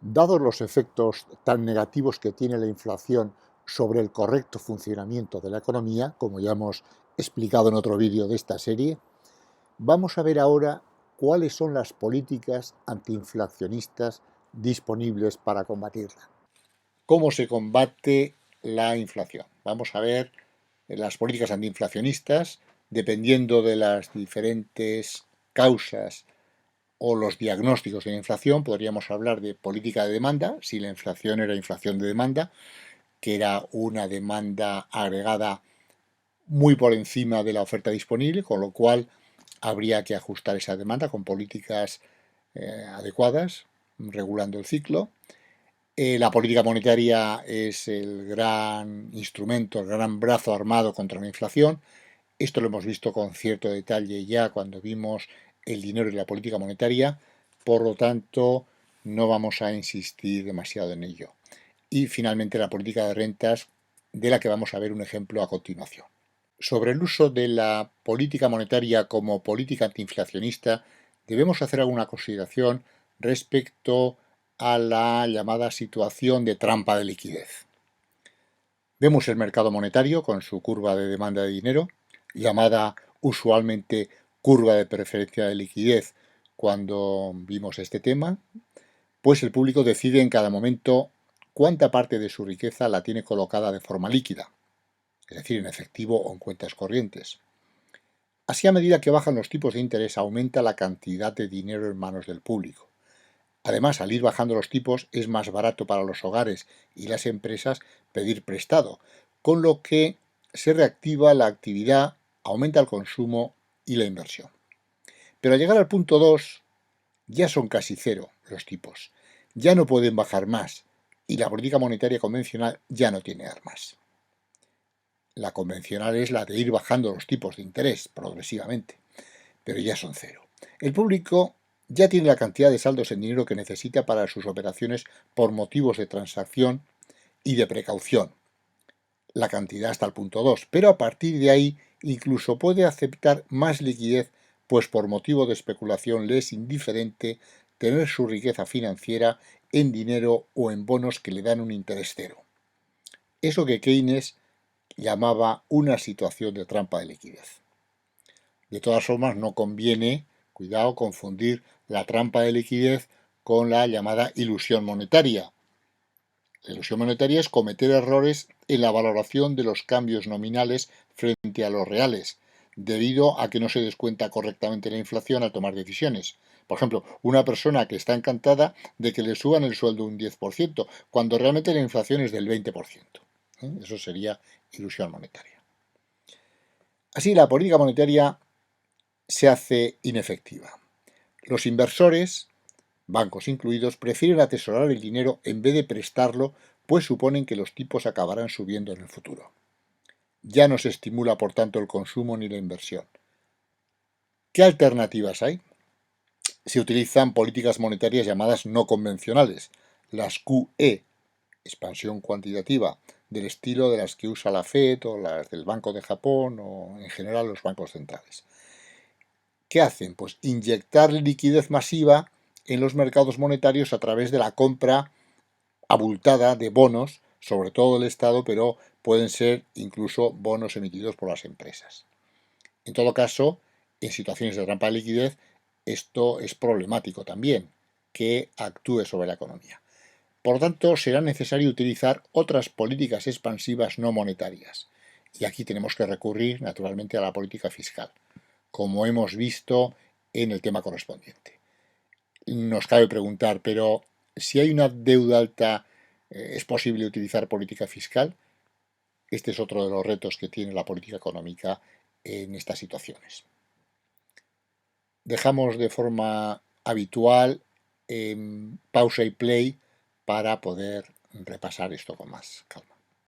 Dados los efectos tan negativos que tiene la inflación sobre el correcto funcionamiento de la economía, como ya hemos explicado en otro vídeo de esta serie, vamos a ver ahora cuáles son las políticas antiinflacionistas disponibles para combatirla. ¿Cómo se combate la inflación? Vamos a ver las políticas antiinflacionistas, dependiendo de las diferentes causas o los diagnósticos de la inflación. Podríamos hablar de política de demanda, si la inflación era inflación de demanda, que era una demanda agregada muy por encima de la oferta disponible, con lo cual habría que ajustar esa demanda con políticas adecuadas, regulando el ciclo. La política monetaria es el gran instrumento, el gran brazo armado contra la inflación. Esto lo hemos visto con cierto detalle ya cuando vimos el dinero y la política monetaria, por lo tanto no vamos a insistir demasiado en ello. Y finalmente la política de rentas, de la que vamos a ver un ejemplo a continuación. Sobre el uso de la política monetaria como política antiinflacionista, debemos hacer alguna consideración respecto a la llamada situación de trampa de liquidez. Vemos el mercado monetario con su curva de demanda de dinero, llamada usualmente curva de preferencia de liquidez cuando vimos este tema, pues el público decide en cada momento cuánta parte de su riqueza la tiene colocada de forma líquida, es decir, en efectivo o en cuentas corrientes. Así, a medida que bajan los tipos de interés, aumenta la cantidad de dinero en manos del público. Además, al ir bajando los tipos, es más barato para los hogares y las empresas pedir prestado, con lo que se reactiva la actividad, aumenta el consumo y la inversión. Pero al llegar al punto 2, ya son casi cero los tipos. Ya no pueden bajar más y la política monetaria convencional ya no tiene armas. La convencional es la de ir bajando los tipos de interés progresivamente, pero ya son cero. El público ya tiene la cantidad de saldos en dinero que necesita para sus operaciones por motivos de transacción y de precaución. La cantidad hasta el punto 2, pero a partir de ahí incluso puede aceptar más liquidez, pues por motivo de especulación le es indiferente tener su riqueza financiera en dinero o en bonos que le dan un interés cero. Eso que Keynes llamaba una situación de trampa de liquidez. De todas formas, no conviene, cuidado, confundir la trampa de liquidez con la llamada ilusión monetaria. La ilusión monetaria es cometer errores en la valoración de los cambios nominales frente a los reales, debido a que no se descuenta correctamente la inflación al tomar decisiones. Por ejemplo, una persona que está encantada de que le suban el sueldo un 10%, cuando realmente la inflación es del 20%. Eso sería ilusión monetaria. Así, la política monetaria se hace inefectiva. Los inversores, bancos incluidos, prefieren atesorar el dinero en vez de prestarlo, pues suponen que los tipos acabarán subiendo en el futuro. Ya no se estimula, por tanto, el consumo ni la inversión. ¿Qué alternativas hay? Se utilizan políticas monetarias llamadas no convencionales, las QE, expansión cuantitativa, del estilo de las que usa la Fed o las del Banco de Japón o en general los bancos centrales. ¿Qué hacen? Pues inyectar liquidez masiva en los mercados monetarios a través de la compra abultada de bonos, sobre todo del Estado, pero pueden ser incluso bonos emitidos por las empresas. En todo caso, en situaciones de trampa de liquidez, esto es problemático también, que actúe sobre la economía. Por lo tanto, será necesario utilizar otras políticas expansivas no monetarias. Y aquí tenemos que recurrir, naturalmente, a la política fiscal, como hemos visto en el tema correspondiente. Nos cabe preguntar, pero si hay una deuda alta, ¿es posible utilizar política fiscal? Este es otro de los retos que tiene la política económica en estas situaciones. Dejamos de forma habitual pausa y play para poder repasar esto con más calma.